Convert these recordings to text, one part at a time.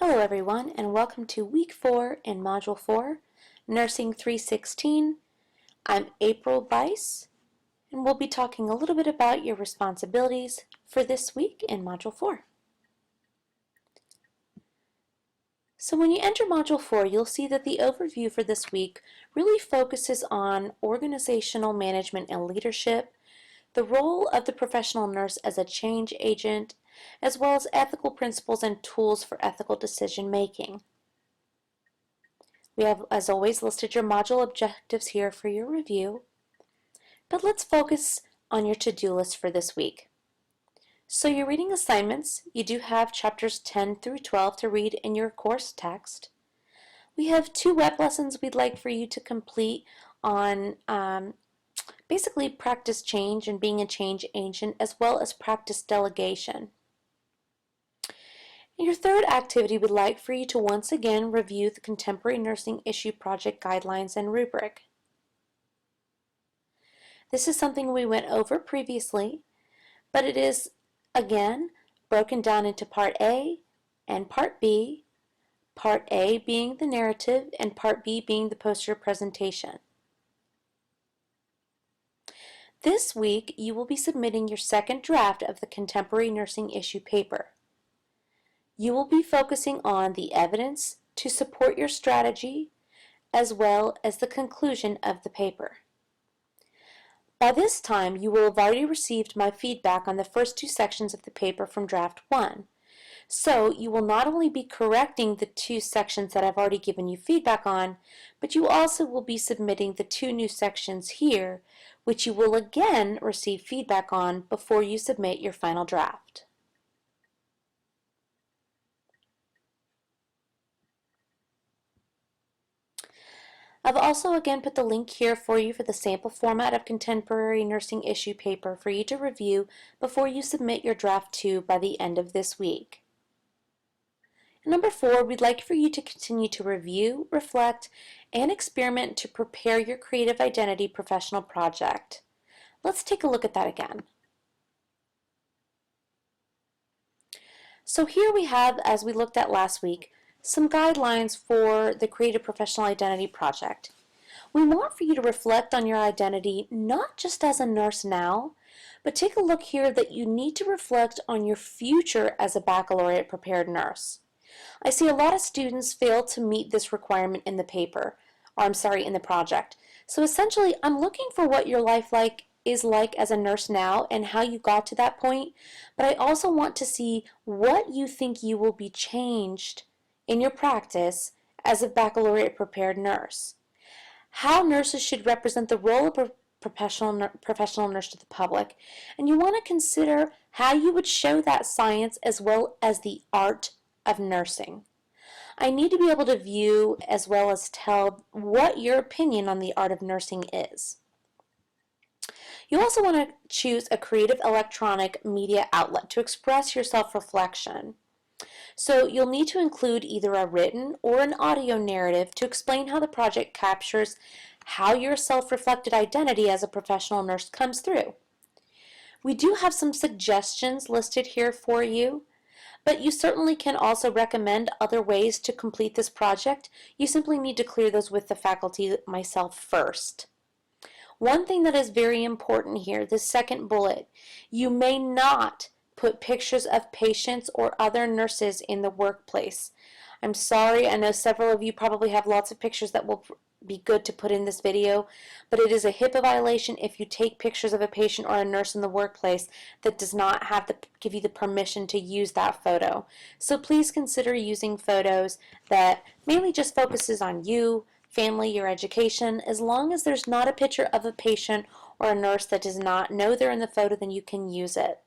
Hello everyone, and welcome to Week 4 in Module 4, Nursing 316. I'm April Weiss, and we'll be talking a little bit about your responsibilities for this week in Module 4. So when you enter Module 4, you'll see that the overview for this week really focuses on organizational management and leadership, the role of the professional nurse as a change agent, as well as ethical principles and tools for ethical decision making. We have, as always, listed your module objectives here for your review, but let's focus on your to-do list for this week. So your reading assignments, you do have chapters 10 through 12 to read in your course text. We have 2 web lessons we'd like for you to complete on basically practice change and being a change agent, as well as practice delegation. In your third activity, we'd like for you to once again review the Contemporary Nursing Issue Project Guidelines and Rubric. This is something we went over previously, but it is, again, broken down into Part A and Part B, Part A being the narrative and Part B being the poster presentation. This week, you will be submitting your second draft of the Contemporary Nursing Issue paper. You will be focusing on the evidence to support your strategy, as well as the conclusion of the paper. By this time, you will have already received my feedback on the first 2 sections of the paper from Draft 1. So you will not only be correcting the 2 sections that I've already given you feedback on, but you also will be submitting the 2 new sections here, which you will again receive feedback on before you submit your final draft. I've also again put the link here for you for the sample format of Contemporary Nursing Issue paper for you to review before you submit your Draft 2 by the end of this week. And number 4, we'd like for you to continue to review, reflect, and experiment to prepare your creative identity professional project. Let's take a look at that again. So here we have, as we looked at last week, some guidelines for the Creative Professional Identity Project. We want for you to reflect on your identity not just as a nurse now, but take a look here that you need to reflect on your future as a baccalaureate prepared nurse. I see a lot of students fail to meet this requirement in the paper, or in the project. So essentially, I'm looking for what your life is like as a nurse now and how you got to that point, but I also want to see what you think you will be changed in your practice as a baccalaureate prepared nurse. How nurses should represent the role of a professional nurse to the public. And you want to consider how you would show that science as well as the art of nursing. I need to be able to view as well as tell what your opinion on the art of nursing is. You also want to choose a creative electronic media outlet to express your self-reflection. So you'll need to include either a written or an audio narrative to explain how the project captures how your self-reflected identity as a professional nurse comes through. We do have some suggestions listed here for you, but you certainly can also recommend other ways to complete this project. You simply need to clear those with the faculty myself first. One thing that is very important here, this second bullet, you may not put pictures of patients or other nurses in the workplace. I'm sorry, I know several of you probably have lots of pictures that will be good to put in this video, but it is a HIPAA violation if you take pictures of a patient or a nurse in the workplace that does not give you the permission to use that photo. So please consider using photos that mainly just focuses on you, family, your education. As long as there's not a picture of a patient or a nurse that does not know they're in the photo, then you can use it.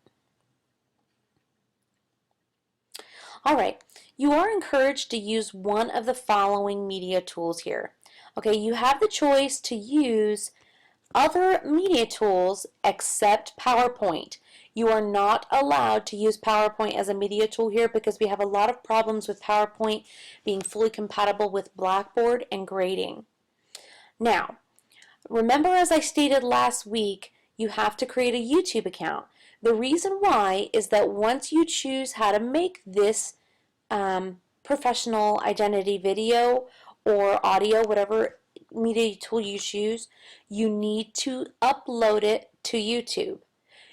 Alright, you are encouraged to use one of the following media tools here. Okay, you have the choice to use other media tools except PowerPoint. You are not allowed to use PowerPoint as a media tool here because we have a lot of problems with PowerPoint being fully compatible with Blackboard and grading. Now, remember as I stated last week, you have to create a YouTube account. The reason why is that once you choose how to make this professional identity video or audio, whatever media tool you choose, you need to upload it to YouTube.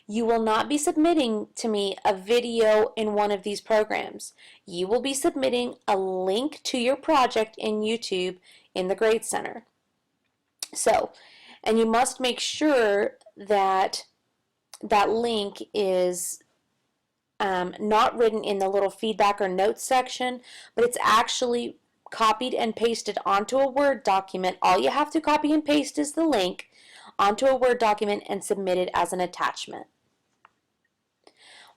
You will not be submitting to me a video in one of these programs. You will be submitting a link to your project in YouTube in the Grade Center. So, and you must make sure that that link is not written in the little feedback or notes section, but it's actually copied and pasted onto a Word document. All you have to copy and paste is the link onto a Word document and submit it as an attachment.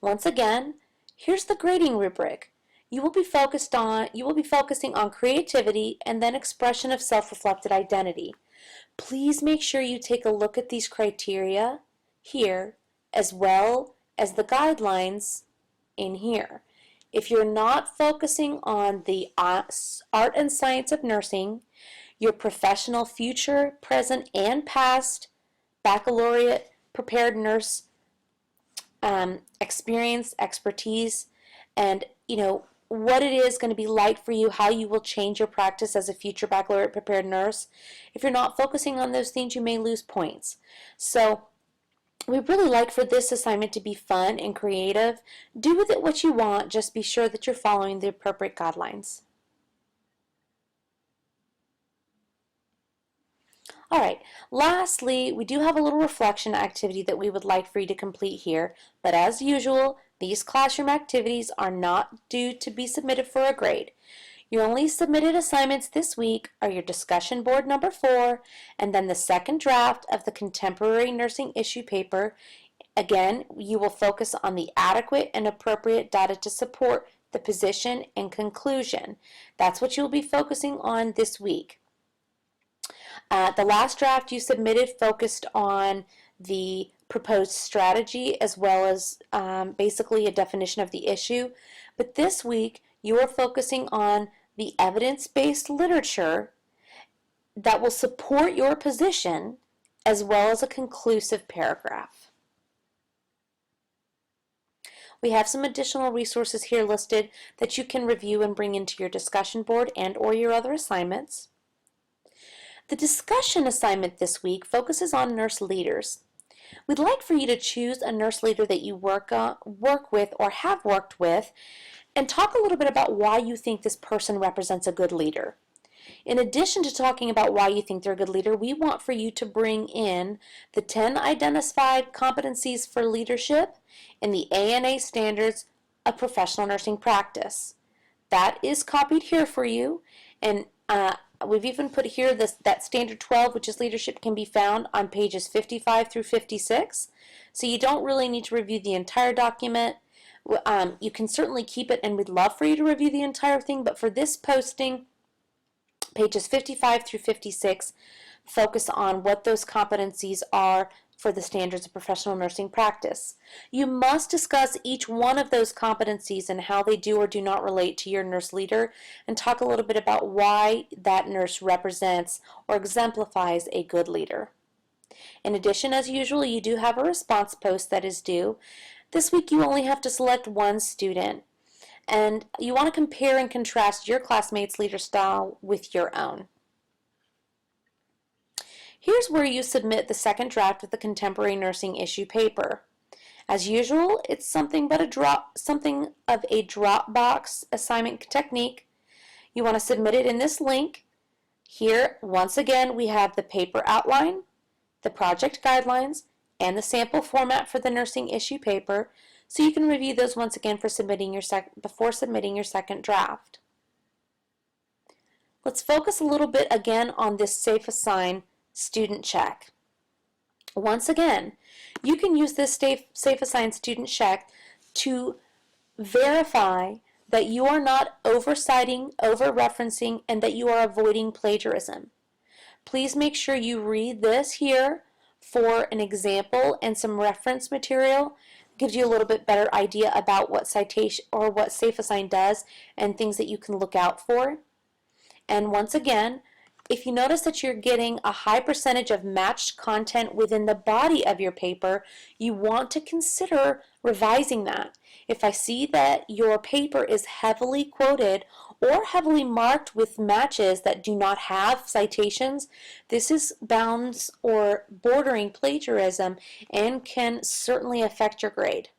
Once again, here's the grading rubric. You will be focusing on creativity and then expression of self-reflected identity. Please make sure you take a look at these criteria here as well as the guidelines in here. If you're not focusing on the art and science of nursing, your professional future, present, and past baccalaureate prepared nurse experience, expertise, and what it is going to be like for you, how you will change your practice as a future baccalaureate prepared nurse. If you're not focusing on those things, you may lose points. So we really like for this assignment to be fun and creative. Do with it what you want, just be sure that you're following the appropriate guidelines. All right, lastly, we do have a little reflection activity that we would like for you to complete here, but as usual, these classroom activities are not due to be submitted for a grade. Your only submitted assignments this week are your discussion board number 4 and then the second draft of the contemporary nursing issue paper. Again, you will focus on the adequate and appropriate data to support the position and conclusion. That's what you'll be focusing on this week. The last draft you submitted focused on the proposed strategy as well as basically a definition of the issue. But this week you are focusing on the evidence-based literature that will support your position as well as a conclusive paragraph. We have some additional resources here listed that you can review and bring into your discussion board and or your other assignments. The discussion assignment this week focuses on nurse leaders. We'd like for you to choose a nurse leader that you work with or have worked with and talk a little bit about why you think this person represents a good leader. In addition to talking about why you think they're a good leader, we want for you to bring in the 10 identified competencies for leadership in the ANA standards of professional nursing practice. That is copied here for you, and we've even put here that standard 12, which is leadership, can be found on pages 55 through 56. So you don't really need to review the entire document. You can certainly keep it, and we'd love for you to review the entire thing, but for this posting, pages 55 through 56 focus on what those competencies are for the standards of professional nursing practice. You must discuss each one of those competencies and how they do or do not relate to your nurse leader, and talk a little bit about why that nurse represents or exemplifies a good leader. In addition, as usual, you do have a response post that is due. This week you only have to select one student, and you want to compare and contrast your classmates' leader style with your own. Here's where you submit the second draft of the contemporary nursing issue paper. As usual, it's something of a Dropbox assignment technique. You want to submit it in this link. Here, once again, we have the paper outline, the project guidelines, and the sample format for the nursing issue paper, so you can review those once again before submitting your second draft. Let's focus a little bit again on this Safe Assign student check. Once again, you can use this Safe Assign student check to verify that you are not oversighting, over-referencing, and that you are avoiding plagiarism. Please make sure you read this here for an example and some reference material. It gives you a little bit better idea about what citation or what Safe Assign does and things that you can look out for. And once again, if you notice that you're getting a high percentage of matched content within the body of your paper, you want to consider revising that. If I see that your paper is heavily quoted or heavily marked with matches that do not have citations, this is bounds or bordering plagiarism and can certainly affect your grade.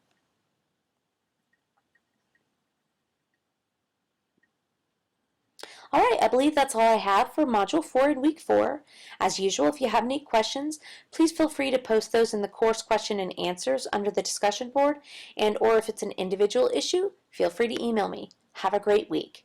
All right, I believe that's all I have for Module 4 in Week 4. As usual, if you have any questions, please feel free to post those in the course question and answers under the discussion board, and or if it's an individual issue, feel free to email me. Have a great week.